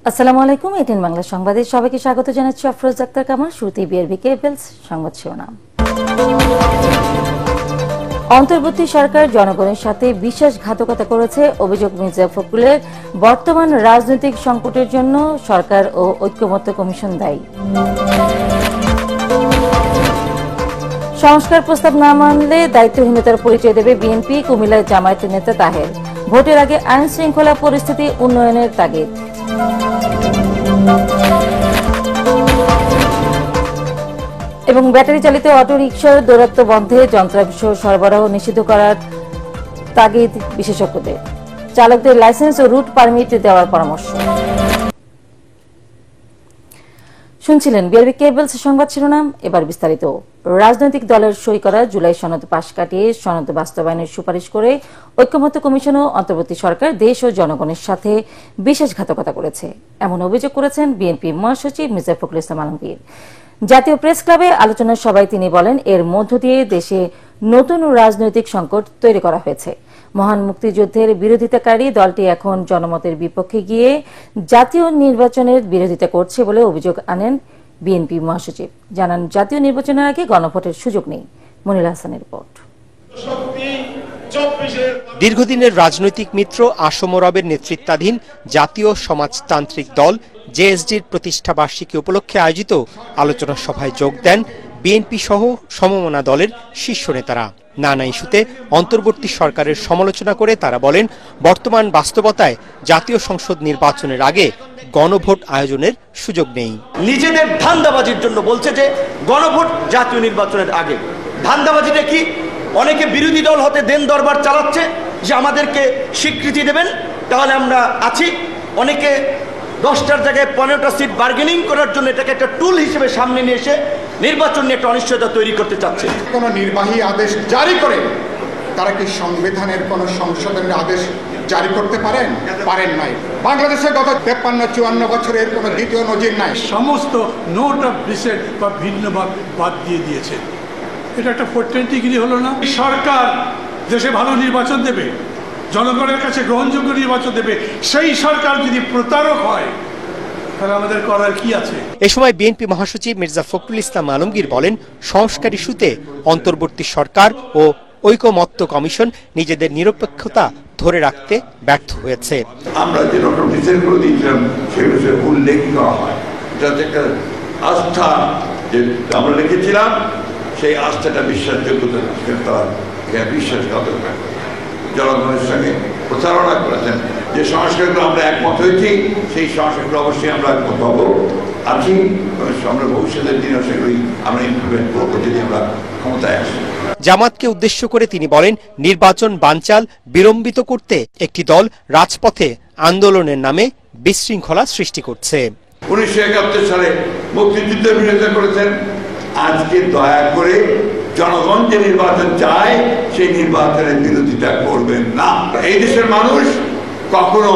আসসালামু আলাইকুম, এটিএন বাংলা সংবাদে সবাইকে স্বাগত জানাচ্ছি। আফরোজ আক্তার কামাল। শুরুতেই বিআরবি কেবলস সংবাদ শিরোনাম। অন্তর্বর্তী সরকার জনগণের সাথে বিশ্বাসঘাতকতা করেছে অভিযোগ মির্জা ফখরুলের। বর্তমান রাজনৈতিক সংকটের জন্য সরকার ও ঐক্যমত্য কমিশন দায়ী। সংস্কার প্রস্তাব না মানলে দায়িত্বহীনতার পরিচয় দেবে বিএনপি, কুমিল্লার জামায়াতের নেতা তাহের। ভোটের আগে আইন শৃঙ্খলা পরিস্থিতি উন্নয়নের তাগিদ। এবং ব্যাটারি চালিত অটোরিকশার দৌরাত্ম্য বন্ধে যন্ত্রাংশ সরবরাহ নিষিদ্ধ করার তাগিদ বিশেষজ্ঞদের। চালকদের লাইসেন্স ও রুট পারমিট দেওয়ার পরামর্শ। শুনছিলেন বিআরবি কেবলস সংবাদ শিরোনাম। এবার বিস্তারিত। রাজনৈতিক দলের সই করা জুলাই সনদ পাশ কাটিয়ে সনদ বাস্তবায়নের সুপারিশ করে ঐক্যমত্য কমিশন ও অন্তর্বর্তী সরকার দেশ ও জনগণের সাথে বিশ্বাসঘাতকতা করেছে, এমন অভিযোগ করেছেন বিএনপি মহাসচিব মির্জা ফখরুল ইসলাম আলমগীর। জাতীয় প্রেস ক্লাবে আলোচনার সভায় তিনি বলেন, এর মধ্য দিয়ে দেশে নতুন রাজনৈতিক সংকট তৈরি করা হয়েছে। মহান মুক্তিযুদ্ধের বিরোধিতাকারী দলটি এখন জনমতের বিপক্ষে গিয়ে জাতীয় নির্বাচনের বিরোধিতা করছে বলে অভিযোগ আনেন বিএনপি মহাসচিব। জানান, জাতীয় নির্বাচনের আগে গণভোটের সুযোগ নেই। মনির হাসানের রিপোর্ট। দীর্ঘদিনের রাজনৈতিক মিত্র আসম রবের নেতৃত্বাধীন জাতীয় সমাজতান্ত্রিক দল জেএসডির প্রতিষ্ঠা বার্ষিকী উপলক্ষে আয়োজিত আলোচনা সভায় যোগ দেন বিএনপি সহ সমমনা দলের শীর্ষ নেতারা। নানা ইস্যুতে অন্তর্বর্তী সরকারের সমালোচনা করে তারা বলেন, বর্তমান বাস্তবতায় জাতীয় সংসদ নির্বাচনের আগে গণভোট আয়োজনের সুযোগ নেই। নিজেদের ধান্দাবাজির জন্য বলছে যে গণভোট জাতীয় নির্বাচনের আগে। ধান্দাবাজিটা কি? অনেকে বিরোধী দল হতে দেন দরবার চালাচ্ছে যে আমাদেরকে স্বীকৃতি দেবেন, তাহলে আমরা আছি। অনেকে 10টার জায়গায় 15টা সিট বার্গেনিং করার জন্য এটাকে একটা টুল হিসেবে সামনে নিয়ে এসে নির্বাচন নিয়ে একটা অনিশ্চয়তা তৈরি করতে চাচ্ছে। কোন নির্বাহী আদেশ জারি করে তারা কি সংবিধানের কোন সংশোধনের আদেশ জারি করতে পারেন নাই। বাংলাদেশের গত 53-54 বছরের কোন দ্বিতীয় নজির নাই। সমস্ত নোট অফ ডিসেন্ট বা ভিন্ন বাদ দিয়ে দিয়েছে। এটা একটা ফোর্টেন্টিগিরি হলো না? সরকার দেশে ভালো নির্বাচন দেবে, জনগণের কাছে গ্রহণযোগ্য নির্বাচন দেবে, সেই সরকার যদি প্রতারক হয় তাহলে আমাদের করার কি আছে? এ সময় বিএনপি মহাসচিব মির্জা ফখরুল ইসলাম আলমগীর বলেন, সংস্কার ইস্যুতে অন্তর্বর্তী সরকার ও ঐকমত্য কমিশন নিজেদের নিরপেক্ষতা ধরে রাখতে ব্যর্থ হয়েছে। আমরা যে নোটিশগুলো দিয়েছিলাম সেগুলো উল্লেখ করা হয়, যাতে একটা আস্থা যে আমরা লিখেছিলাম সেই আস্থাটা বিশ্বাসযোগ্যতা তারা বিশ্বাসঘাতকতা জনগণের সঙ্গে প্রচারণা করেছেন। যে সংস্কারগুলো আমরা একমত হয়েছি সেই সংস্কারগুলো অবশ্যই আমরা একমত হব আছি। আমরা ভবিষ্যতের দিনে সেগুলি আমরা ইমপ্লিমেন্ট করবো যদি আমরা ক্ষমতায় আসি। জামাতকে উদ্দেশ্য করে তিনি বলেন, নির্বাচন বানচাল বিলম্বিত করতে একটি দল রাজপথে আন্দোলনের নামে বিশৃঙ্খলা সৃষ্টি করছে। 1971 সালে মুক্তিযুদ্ধের বিরোধিতা করেছেন। আজকে দয়া করে জনগণ যে নির্বাচন চায় সেই নির্বাচনের বিরোধিতা করবেন না। এই দেশের মানুষ কখনো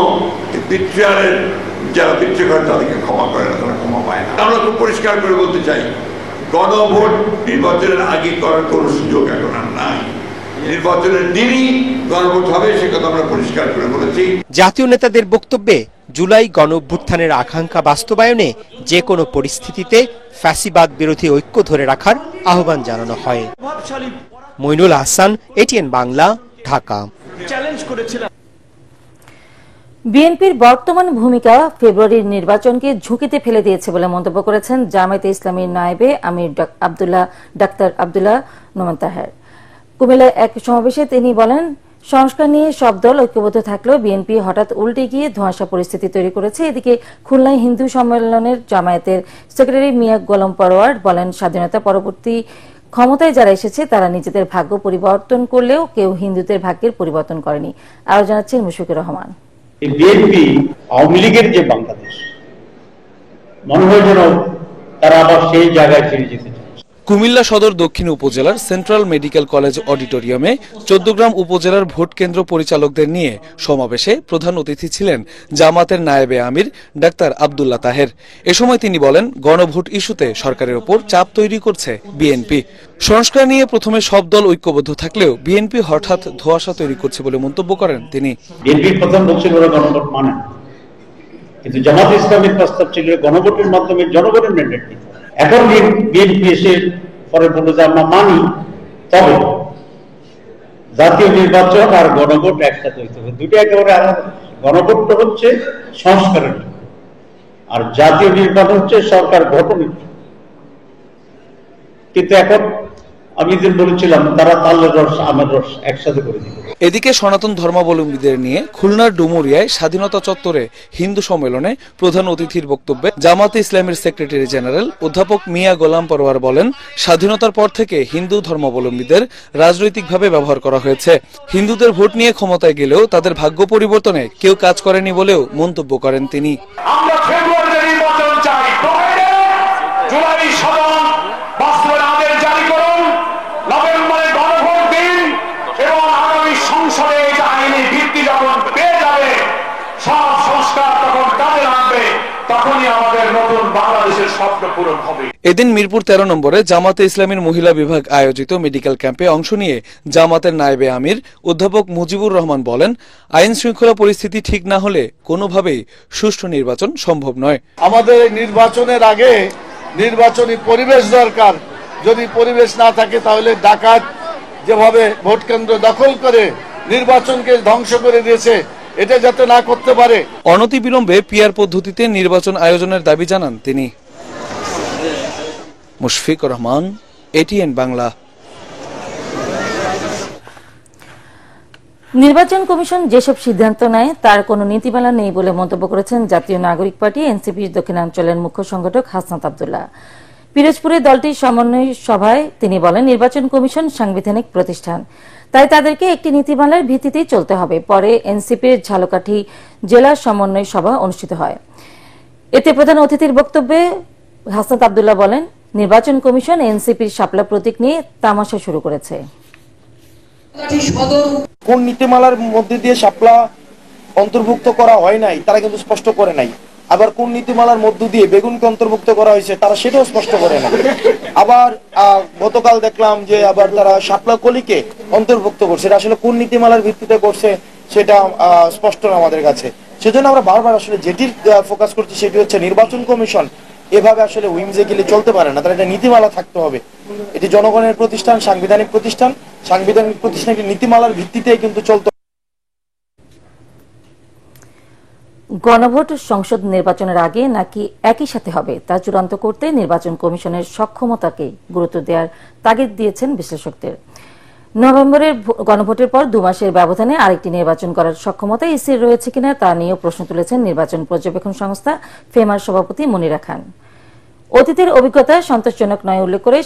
বিট্রিয়ারের যারা বিট্রি করে তাদেরকে ক্ষমা করে না, তারা ক্ষমা পায় না। আমরা খুব পরিষ্কার করে বলতে চাই, গণভোট নির্বাচনের আগে করার কোনো সুযোগ এখন আর নাই। নির্বাচনের দিনই গণভোট হবে, সে কথা আমরা পরিষ্কার করে বলেছি। জাতীয় নেতাদের বক্তব্যে জুলাই গণঅভ্যুত্থানের আকাঙ্ক্ষা বাস্তবায়নে যে কোনো পরিস্থিতিতে ফ্যাসিবাদ বিরোধী ঐক্য ধরে রাখার আহ্বান জানানো হয়। মইনুল হাসান, এটিএন বাংলা, ঢাকা। বিএনপির বর্তমান ভূমিকা ফেব্রুয়ারির নির্বাচনকে ঝুঁকিতে ফেলে দিয়েছে বলে মন্তব্য করেছেন জামায়াতে ইসলামীর নায়েবে আমির ডাক্তার আব্দুল্লাহ নোমান তাহের। কুমিল্লায় এক সমাবেশে তিনি বলেন, সংস্কার নিয়ে সব দল ঐক্যবদ্ধ থাকলেও বিএনপি হঠাৎ উল্টে গিয়ে ধোঁয়াশা পরিস্থিতি তৈরি করেছে। এদিকে খুলনায় হিন্দু সম্মেলনের জামায়াতের সেক্রেটারি মিয়া গোলাম পরোয়ার বলেন, স্বাধীনতা পরবর্তী ক্ষমতায় যারা এসেছে তারা নিজেদের ভাগ্য পরিবর্তন করলেও কেউ হিন্দুদের ভাগ্যের পরিবর্তন করেনি। আরো জানাচ্ছেন মুশফিকুর রহমান। বিএনপি আওয়ামী লীগের যে বাংলাদেশ মনে হয় যেন তারা আবার সেই জায়গায় ফিরে যেতে চায়। কুমিল্লা সদর দক্ষিণ উপজেলার সেন্ট্রাল মেডিকেল কলেজ অডিটোরিয়ামে 14 গ্রাম উপজেলার ভোট কেন্দ্র পরিচালকদের নিয়ে সমাবেশে প্রধান অতিথি ছিলেন জামাতের নায়েবে আমির ডাক্তার আব্দুল্লাহ তাহের। এ সময় তিনি বলেন, গণভোট ইস্যুতে সরকারের ওপর চাপ তৈরি করছে বিএনপি। সংস্কার নিয়ে প্রথমে সব দল ঐক্যবদ্ধ থাকলেও বিএনপি হঠাৎ ধোঁয়াশা তৈরি করছে বলে মন্তব্য করেন তিনি। বিএনপি প্রথম বলছিল গণভোট মানে কিন্তু জামাত ইসলামের প্রস্তাব ছিল গণভোটের মাধ্যমে জনগণের ম্যান্ডেট দিতে। এখন বিএনপি এসে পরে বলল যে আমরা মানি, তবে জাতীয় নির্বাচন আর গণভোট একসাথে হইতে হবে, দুটো একেবারে আলাদা। গণভোটটা হচ্ছে সংস্কারের জন্য, আর জাতীয় নির্বাচন হচ্ছে সরকার গঠনের জন্য। কিন্তু এখন আমি যে বলেছিলাম তারা তালের রস আমের রস একসাথে করে দিল। এদিকে সনাতন ধর্মাবলম্বীদের নিয়ে খুলনার ডুমুরিয়ায় স্বাধীনতা চত্বরে হিন্দু সম্মেলনে প্রধান অতিথির বক্তব্যে জামাতে ইসলামের সেক্রেটারি জেনারেল অধ্যাপক মিয়া গোলাম পরোয়ার বলেন, স্বাধীনতার পর থেকে হিন্দু ধর্মাবলম্বীদের রাজনৈতিকভাবে ব্যবহার করা হয়েছে। হিন্দুদের ভোট নিয়ে ক্ষমতায় গেলেও তাদের ভাগ্য পরিবর্তনে কেউ কাজ করেনি বলেও মন্তব্য করেন তিনি। আমরা ফেব্রুয়ারিতে নির্বাচন চাই, জুলাই সদন বাস্তবায়ন আদেশ জারি করুন, নভেম্বরে গণভোট দিন এবং আগামী সংসদে এটা আইনি ভিত্তি যখন পেয়ে যাবে, সব সংস্কার তখন কাজে লাগবে, তখনই আমাদের নতুন বাংলাদেশের স্বপ্ন পূরণ হবে। এদিন মিরপুর 13 নম্বরে জামাতে ইসলামীর মহিলা বিভাগ আয়োজিত মেডিকেল ক্যাম্পে অংশ নিয়ে জামাতের নায়েবে আমির অধ্যাপক মুজিবুর রহমান বলেন, আইন শৃঙ্খলা পরিস্থিতি ঠিক না হলে কোনোভাবেই সুষ্ঠু নির্বাচন সম্ভব নয়। আমাদের নির্বাচনের আগে নির্বাচনী পরিবেশ দরকার। যদি পরিবেশ না থাকে তাহলে ডাকাত যেভাবে ভোট কেন্দ্র দখল করে নির্বাচনকে ধ্বংস করে দিয়েছে, এটা যাতে না করতে পারে। অনতিবিলম্বে পিআর পদ্ধতিতে নির্বাচন আয়োজনের দাবি জানান তিনি। মুশফিকুর রহমান, এটিএন বাংলা। নির্বাচন কমিশন যেসব সিদ্ধান্ত নেয় তার কোনো নীতিমালা নেই বলে মন্তব্য করেছেন জাতীয় নাগরিক পার্টি এনসিপির দক্ষিণাঞ্চলের মুখ্য সংগঠক হাসনাত আব্দুল্লাহ। পিরোজপুরে দলটির সমন্বয় সভায় তিনি বলেন, নির্বাচন কমিশন সাংবিধানিক প্রতিষ্ঠান, তাই তাদেরকে একটি নীতিমালার ভিত্তিতেই চলতে হবে। পরে এনসিপির ঝালকাঠি জেলা সমন্বয় সভা অনুষ্ঠিত হয়। এতে প্রধান অতিথির বক্তব্যে হাসনাত আব্দুল্লাহ বলেন, নির্বাচন কমিশন এনসিপির শাপলা প্রতীক নিয়ে তামাশা শুরু করেছে। কোন নীতিমালার মধ্যে দিয়ে শাপলা অন্তর্ভুক্ত করা হয় নাই তারা কিন্তু স্পষ্ট করে নাই। আবার কোন নীতিমালার মধ্য দিয়ে বেগুনকে অন্তর্ভুক্ত করা হয়েছে তারা সেটাও স্পষ্ট করে না। আবার গতকাল দেখলাম যে আবার তারা শাপলা কলিকে অন্তর্ভুক্ত করছে, এটা আসলে কোন নীতিমালার ভিত্তিতে করছে সেটা স্পষ্ট না আমাদের কাছে। সেজন্য আমরা বারবার আসলে যেটির ফোকাস করছি সেটি হচ্ছে নির্বাচন কমিশন এভাবে আসলে উইমজেগিলি চলতে পারে না, তার একটা নীতিমালা থাকতে হবে। এটি জনগণের প্রতিষ্ঠান, সাংবিধানিক প্রতিষ্ঠান, সাংবিধানিক প্রতিষ্ঠান একটি নীতিমালার ভিত্তিতে কিন্তু চলতে। গণভোট সংসদ নির্বাচনের আগে নাকি একই সাথে হবে তা চূড়ান্ত করতে নির্বাচন কমিশনের সক্ষমতাকে গুরুত্ব দেওয়ার তাগিদ দিয়েছেন বিশ্লেষকদের। নভেম্বরের গণভোটের পর 2 মাসের ব্যবধানে আরেকটি নির্বাচন করার সক্ষমতা ইসির রয়েছে কিনা তা নিয়েও প্রশ্ন তুলেছেন নির্বাচন পর্যবেক্ষণ সংস্থা ফেমার সভাপতি মনিরা খান। অতীতের অভিজ্ঞতা সন্তোষজনক নয় উল্লেখ করে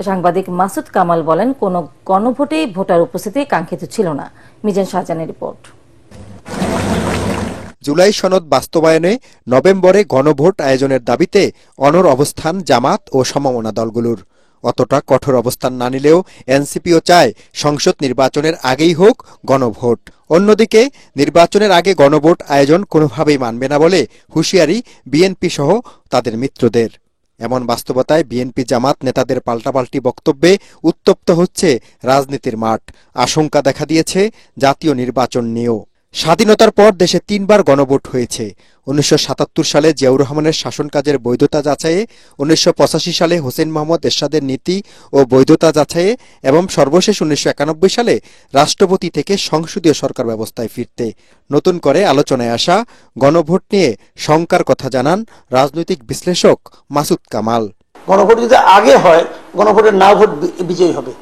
সাংবাদিক মাসুদ কামাল বলেন, কোন গণভোটেই ভোটার উপস্থিতি কাঙ্ক্ষিত ছিল না। মিজান শাহজাহানের রিপোর্ট। জুলাই সনদ বাস্তবায়নে নভেম্বরে গণভোট আয়োজনের দাবিতে অনড় অবস্থান জামাত ও সমমনা দলগুলোর। অতটা কঠোর অবস্থান না নিলেও এনসিপিও চায় সংসদ নির্বাচনের আগেই হোক গণভোট। অন্যদিকে নির্বাচনের আগে গণভোট আয়োজন কোনোভাবেই মানবে না বলে হুঁশিয়ারি বিএনপি সহ তাদের মিত্রদের। এমন বাস্তবতায় বিএনপি জামাত নেতাদের পাল্টাপাল্টি বক্তব্যে উত্তপ্ত হচ্ছে রাজনীতির মাঠ। আশঙ্কা দেখা দিয়েছে জাতীয় নির্বাচন নিয়েও। স্বাধীনতার পর দেশে 3 বার গণভোট হয়েছে। 1977 সালে জিয়াউর রহমানের শাসন কাজের বৈধতা যাচাইয়ে, 1985 সালে হোসেন মোহাম্মদ এরশাদের নীতি ও বৈধতা যাচাইয়ে এবং সর্বশেষ 1991 সালে রাষ্ট্রপতি থেকে সংসদীয় সরকার ব্যবস্থায় ফিরতে। নতুন করে আলোচনায় আসা গণভোট নিয়ে শঙ্কার কথা জানান রাজনৈতিক বিশ্লেষক মাসুদ কামাল। গণভোট যদি আগে হয়, গণভোটের না ভোট বিজয়ী হবে,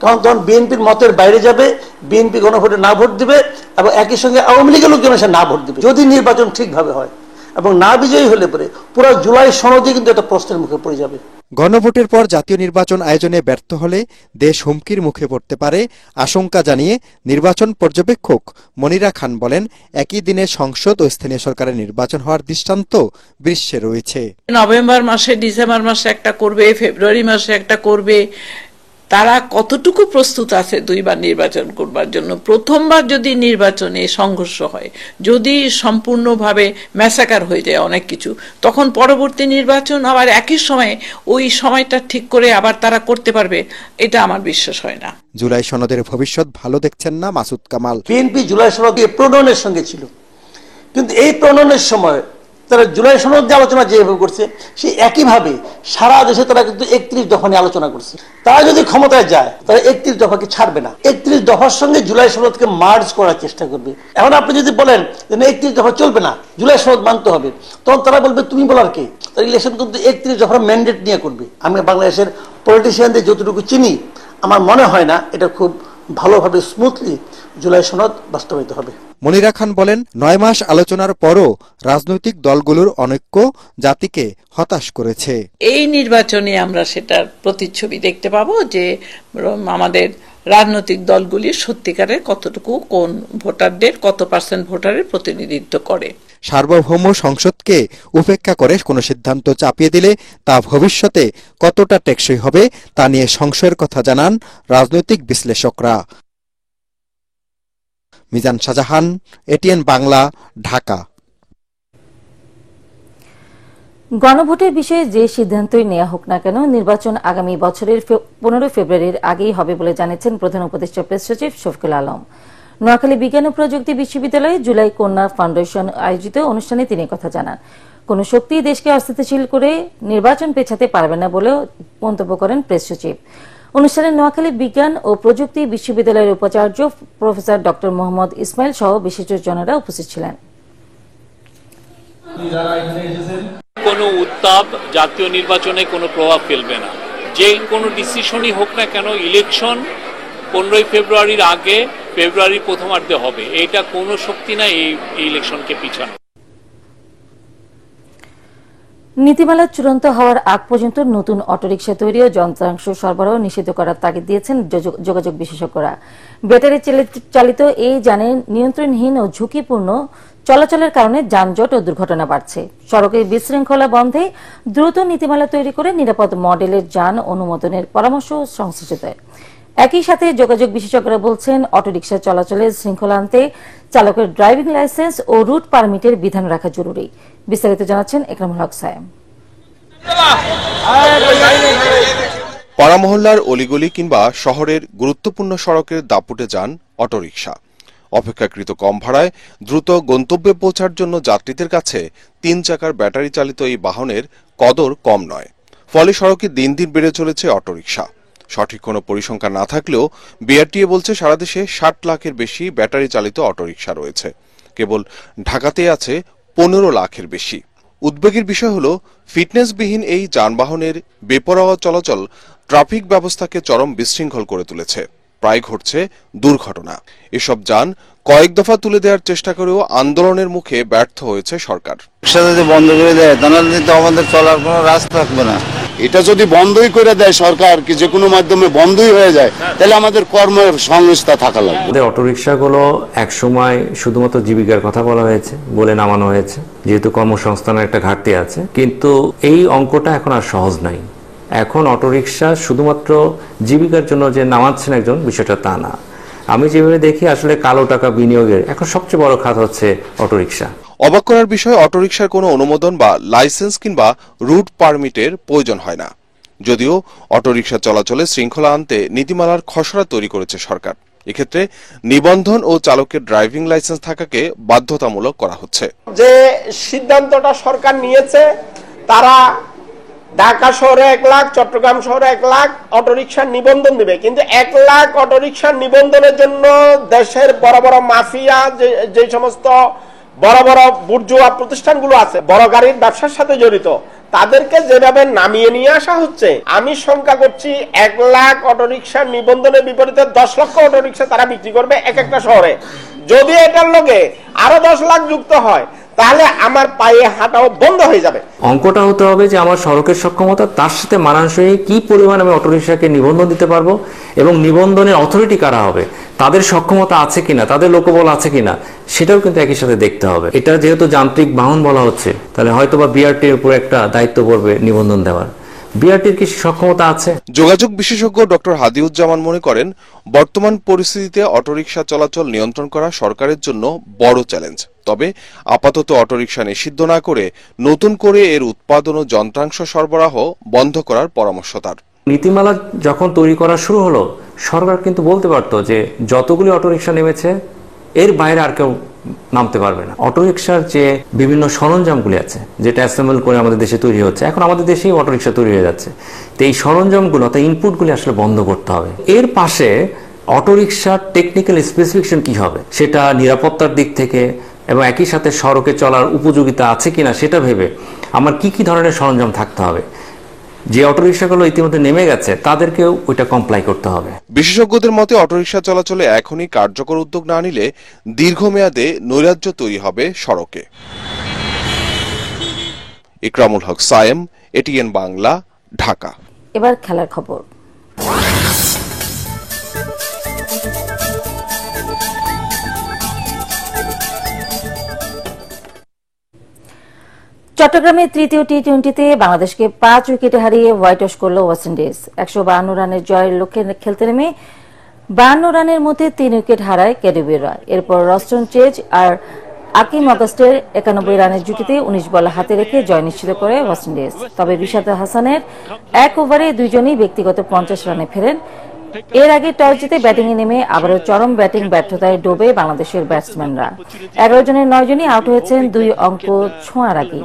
কারণ তখন বিএনপির মতের বাইরে যাবে, বিএনপি গণভোটে না ভোট দিবে এবং একই সঙ্গে আওয়ামী লীগের লোকজন এসে না ভোট দিবে। যদি নির্বাচন ঠিকভাবে হয় এবং না বিজয়ী হলে পরে পুরো জুলাই সনদই কিন্তু একটা প্রশ্নের মুখে পড়ে যাবে। গণভোটের পর জাতীয় নির্বাচন আয়োজনে ব্যর্থ হলে দেশ হুমকির মুখে পড়তে পারে আশঙ্কা জানিয়ে নির্বাচন পর্যবেক্ষক মনিরা খান বলেন, একই দিনে সংসদ ও স্থানীয় সরকারের নির্বাচন হওয়ার দৃষ্টান্ত বিশ্বে রয়েছে। নভেম্বর মাসে, ডিসেম্বর মাসে একটা করবে, ফেব্রুয়ারি মাসে একটা করবে। তারা কতটুকু প্রস্তুত আছে 2 বার নির্বাচন করবার জন্য? প্রথমবার যদি নির্বাচনে সংঘর্ষ হয়, যদি সম্পূর্ণভাবে ম্যাসাকার হয়ে যায় অনেক কিছু, তখন পরবর্তী নির্বাচন আবার একই সময়ে ওই সময়টা ঠিক করে আবার তারা করতে পারবে, এটা আমার বিশ্বাস হয় না। জুলাই সনদের ভবিষ্যৎ ভালো দেখছেন না মাসুদ কামাল। বিএনপি জুলাই সনদ প্রণয়নের সঙ্গে ছিল, কিন্তু এই প্রণয়নের সময় তারা জুলাই সনদ যে আলোচনা যেভাবে করছে সেই একইভাবে সারা দেশে তারা কিন্তু 31 দফা নিয়ে আলোচনা করছে। তারা যদি ক্ষমতায় যায় তারা 31 দফাকে ছাড়বে না, 31 দফার সঙ্গে জুলাই সনদকে মার্জ করার চেষ্টা করবে। এখন আপনি যদি বলেন যে 31 দফা চলবে না, জুলাই সনদ মানতে হবে, তখন তারা বলবে তুমি বলার কে? তারা ইলেকশন কিন্তু 31 দফার ম্যান্ডেট নিয়ে করবে। আমি বাংলাদেশের পলিটিশিয়ানদের যতটুকু চিনি, আমার মনে হয় না এটা খুব ভালোভাবে স্মুথলি জুলাই সনদ বাস্তবায়িত হবে। মনিরা খান বলেন, 9 মাস আলোচনার পরও রাজনৈতিক দলগুলোর অনৈক্য জাতিকে হতাশ করেছে। এই নির্বাচনে আমরা সেটার প্রতিচ্ছবি দেখতে পাবো যে আমাদের রাজনৈতিক দলগুলি সত্যিকারের কতটুকু কোন ভোটারদের কত পার্সেন্ট ভোটারের প্রতিনিধিত্ব করে। সার্বভৌম সংসদকে উপেক্ষা করে কোনো সিদ্ধান্ত চাপিয়ে দিলে তা ভবিষ্যতে কতটা টেকসই হবে তা নিয়ে সংশয়ের কথা জানান রাজনৈতিক বিশ্লেষকরা। মিজান শাহজাহান, এটিএন বাংলা, ঢাকা। গণভোটের বিষয়ে যে সিদ্ধান্তই নেওয়া হোক না কেন, নির্বাচন আগামী বছরের 15 ফেব্রুয়ারির আগেই হবে বলে জানিয়েছেন প্রধান উপদেষ্টা প্রেস সচিব শফিকুল আলম। নোয়াখালী বিজ্ঞান ও প্রযুক্তি বিশ্ববিদ্যালয়ে জুলাই কন্যা ফাউন্ডেশন আয়োজিত অনুষ্ঠানে তিনি কথা জানান। কোন শক্তি দেশকে অস্থিতিশীল করে নির্বাচন পেছাতে পারবে না বলেও মন্তব্য করেন প্রেস সচিব। অনুষ্ঠানে নোয়াখালী বিজ্ঞান ও প্রযুক্তি বিশ্ববিদ্যালয়ের উপাচার্য প্রফেসর ড মোহাম্মদ ইসমাইল সহ বিশিষ্টজনেরা উপস্থিত ছিলেন। কোনো উত্তাপ জাতীয় নির্বাচনে কোনো প্রভাব ফেলবে না। যে কোনো ডিসিশনই হোক না কেন, ইলেকশন 15 ফেব্রুয়ারির আগে ফেব্রুয়ারির প্রথমার্ধে হবে। এটা কোনো শক্তি না এই ইলেকশনকে পিছানো। নীতিমালা চূড়ান্ত হওয়ার আগ পর্যন্ত নতুন অটোরিকশা তৈরি ও যন্ত্রাংশ সরবরাহ নিষিদ্ধ করার তাগিদ দিয়েছেন যোগাযোগ বিশেষজ্ঞরা। ব্যাটারি চালিত এই যানের নিয়ন্ত্রণহীন ও ঝুঁকিপূর্ণ চলাচলের কারণে যানজট ও দুর্ঘটনা বাড়ছে। সড়কে বিশৃঙ্খলা বন্ধে দ্রুত নীতিমালা তৈরি করে নিরাপদ মডেলের যান অনুমোদনের পরামর্শ সংশ্লিষ্টদের। একই সাথে যোগাযোগ বিশেষজ্ঞরা বলছেন, অটোরিকশা চলাচলে শৃঙ্খলা আনতে চালকের ড্রাইভিং লাইসেন্স ও রুট পারমিটের বিধান রাখা জরুরি। বিস্তারিত জানাচ্ছেন একরামুল হক সায়েম। পাড়া মহল্লার অলিগলি কিংবা শহরের গুরুত্বপূর্ণ সড়কের দাপুটে যান অটোরিকশা। অপেক্ষাকৃত কম ভাড়ায় দ্রুত গন্তব্যে পৌঁছার জন্য যাত্রীদের কাছে 3 চাকার ব্যাটারি চালিত এই বাহনের কদর কম নয়। ফলে সড়কে দিন দিন বেড়ে চলেছে অটোরিকশা। সঠিক কোনো পরিসংখ্যান না থাকলেও বিআরটিএ বলছে সারা দেশে 60 লাখের বেশি ব্যাটারি চালিত অটোরিকশা রয়েছে। কেবল ঢাকাতে আছে 15 লাখের বেশি। উদ্বেগের বিষয় হল, ফিটনেসবিহীন এই যানবাহনের বেপরোয়া চলাচল ট্রাফিক ব্যবস্থাকে চরম বিশৃঙ্খল করে তুলেছে। প্রায় ঘটছে দুর্ঘটনা। এসব যান কয়েক দফা তুলে দেওয়ার চেষ্টা করেও আন্দোলনের মুখে ব্যর্থ হয়েছে সরকার। যদি বন্ধ করে দেয় তাহলে তো আমাদের চলার কোনো রাস্তা থাকবে না। এটা যদি বন্ধই করে দেয় সরকার, কি যে কোনো মাধ্যমে বন্ধই হয়ে যায়, তাহলে আমাদের কর্মসংস্থান থাকা লাগবে। অটোরিকশাগুলো একসময় শুধুমাত্র জীবিকার কথা বলা হয়েছে বলে নামানো হয়েছে, যেহেতু কর্মসংস্থানের একটা ঘাটতি আছে। কিন্তু এই অঙ্কটা এখন আর সহজ নাই। এখন অটোরিকশা শুধুমাত্র জীবিকার জন্য যে নামাচ্ছেন একজন, বিষয়টা তা না। আমি যেভাবে দেখি আসলে কালো টাকা বিনিয়োগের এখন সবচেয়ে বড় খাত হচ্ছে অটোরিকশা। অবাক করার বিষয়, অটোরিকশার কোনো অনুমোদন বা লাইসেন্স কিংবা রুট পারমিটের প্রয়োজন হয় না। যদিও অটোরিকশা চলাচলে শৃঙ্খলা আনতে নীতিমালার খসড়া তৈরি করেছে সরকার। এক্ষেত্রে নিবন্ধন ও চালকের ড্রাইভিং লাইসেন্স থাকাকে বাধ্যতামূলক করা হচ্ছে। যে সিদ্ধান্তটা সরকার নিয়েছে, তারা ঢাকা শহরে 1 লাখ, চট্টগ্রাম শহরে 1 লাখ অটোরিকশার নিবন্ধন দিবে। কিন্তু 1 লাখ অটোরিকশার নিবন্ধনের জন্য দেশের বড় বড় মাফিয়া, যে সমস্ত বড় বড় বুর্জুয়া প্রতিষ্ঠানগুলো আছে, বড় গাড়ির ব্যবসার সাথে জড়িত, তাদেরকে যেভাবে নামিয়ে নিয়ে আসা হচ্ছে, আমি শঙ্কা করছি 1 লাখ অটোরিকশার নিবন্ধনের বিপরীতে 10 লক্ষ অটোরিকশা তারা বিক্রি করবে এক একটা শহরে। যদি এটার লগে আরো 10 লাখ যুক্ত হয়, তাহলে আমার পায়ে হাঁটাও বন্ধ হয়ে যাবে। অঙ্কটা হতে হবে যে আমার সড়কের সক্ষমতা, তার সাথে মানানসই কি পরিমাণ আমি অটোরিকশাকে নিবন্ধন দিতে পারবো, এবং নিবন্ধনের অথরিটি কারা হবে, তাদের সক্ষমতা আছে কিনা, তাদের লোকবল আছে কিনা, সেটাও কিন্তু একই সাথে দেখতে হবে। এটা যেহেতু যান্ত্রিক বাহন বলা হচ্ছে, তাহলে হয়তোবা বিআরটির উপর একটা দায়িত্ব পড়বে নিবন্ধন দেওয়ার। বিআরটির কি সক্ষমতা আছে? যোগাযোগ বিশেষজ্ঞ ডক্টর হাদিউজ্জামান মনে করেন, বর্তমান পরিস্থিতিতে অটোরিকশা চলাচল নিয়ন্ত্রণ করা সরকারের জন্য বড় চ্যালেঞ্জ। তবে আপাতত অটোরিকশা নিষিদ্ধ না করে নতুন করে এর উৎপাদন ও যন্ত্রাংশ সরবরাহ বন্ধ করার পরামর্শ তার। নীতিমালা যখন তৈরি করা শুরু হলো, সরকার কিন্তু বলতে পারতো যে যতগুলি অটোরিকশা নেমেছে এর বাইরে আর কেউ নামতে পারবে না। অটোরিকশার যে বিভিন্ন সরঞ্জামগুলি আছে যেটা অ্যাসেম্বল করে আমাদের দেশে তৈরি হচ্ছে, এখন আমাদের দেশেই অটোরিকশা তৈরি হয়ে যাচ্ছে, তো এই সরঞ্জামগুলো অর্থাৎ ইনপুটগুলি আসলে বন্ধ করতে হবে। এর পাশে অটোরিকশার টেকনিক্যাল স্পেসিফিকেশন কি হবে সেটা নিরাপত্তার দিক থেকে এবং একই সাথে সড়কে চলার উপযোগিতা আছে কিনা সেটা ভেবে আমার কি কি ধরনের সরঞ্জাম থাকতে হবে। যে অটোরিকশাগুলো ইতিমধ্যে নেমে গেছে তাদেরকেও ওইটা কমপ্লাই করতে হবে। বিশেষজ্ঞদের মতে অটোরিকশা চলাচলে এখনই কার্যকর উদ্যোগ না নিলে দীর্ঘমেয়াদে নৈরাজ্য তৈরি হবে সড়কে। ইকরামুল হক সায়েম, এটিএন বাংলা, ঢাকা। এবার খেলার খবর। চট্টগ্রামে তৃতীয় টি-20তে বাংলাদেশকে 5 উইকেটে হারিয়ে হোয়াইট ওয়াশ করল ওয়েস্ট ইন্ডিজ। 152 রানের জয়ের লক্ষ্যে খেলতে নেমে 52 রানের মধ্যে 3 উইকেট হারায় ক্যারিবীয়রা। এরপর রস্টন চেজ আর আকিম অগাস্টের 91 রানের জুটিতে 19 বল হাতে রেখে জয় নিশ্চিত করে ওয়েস্ট ইন্ডিজ। তবে রিশাদ হাসানের 1 ওভারে দুইজনই ব্যক্তিগত 50 রানে ফেরেন। এর আগে টস জিতে ব্যাটিংয়ে নেমে আবারও চরম ব্যাটিং ব্যর্থতায় ডোবে বাংলাদেশের ব্যাটসম্যানরা। 11 জনের 9 জনই আউট হয়েছেন 2 অঙ্ক ছোঁয়ার আগে।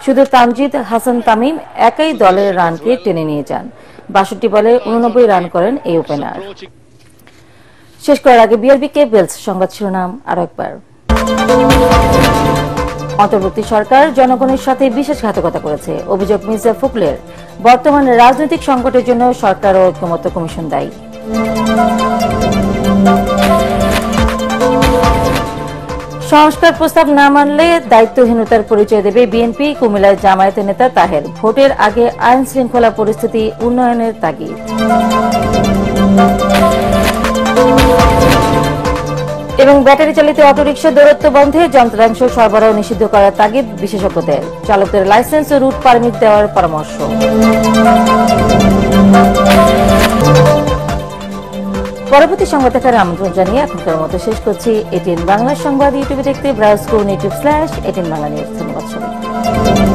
শুধু তানজিদ হাসান তামিম একাই দলের রানকে টেনে নিয়ে যান। 62 বলে 89 রান করেন এই ওপেনার। শেষ করার আগে বিআরবি কেবলস সংবাদ শিরোনাম আরো একবার। অন্তর্বর্তী সরকার জনগণের সাথে বিশ্বাসঘাতকতা করেছে, অভিযোগ মির্জা ফখরুলের। বর্তমান রাজনৈতিক সংকটের জন্য সরকার ও ঐক্যমত্য কমিশন দায়ী। সংস্কার প্রস্তাব না মানলে দায়িত্বহীনতার পরিচয় দেবে বিএনপি, কুমিল্লার জামায়াতের নেতা তাহের। ভোটের আগে আইন শৃঙ্খলা পরিস্থিতি উন্নয়নের তাগিদ। এবং ব্যাটারি চালিত অটোরিকশা দৌরত্ব বন্ধে যন্ত্রাংশ সরবরাহ নিষিদ্ধ করার তাগিদ বিশেষজ্ঞদের। চালকদের লাইসেন্স ও রুট পারমিট দেওয়ার পরামর্শ। পরবর্তী সংবাদ দেখার আমন্ত্রণ জানিয়ে এখনকার মতো শেষ করছি। এটিএন বাংলা সংবাদ ইউটিউবে দেখতে ব্রাউজ করুন youtube/এটিএন বাংলা নিউজ। ধন্যবাদ সবাই।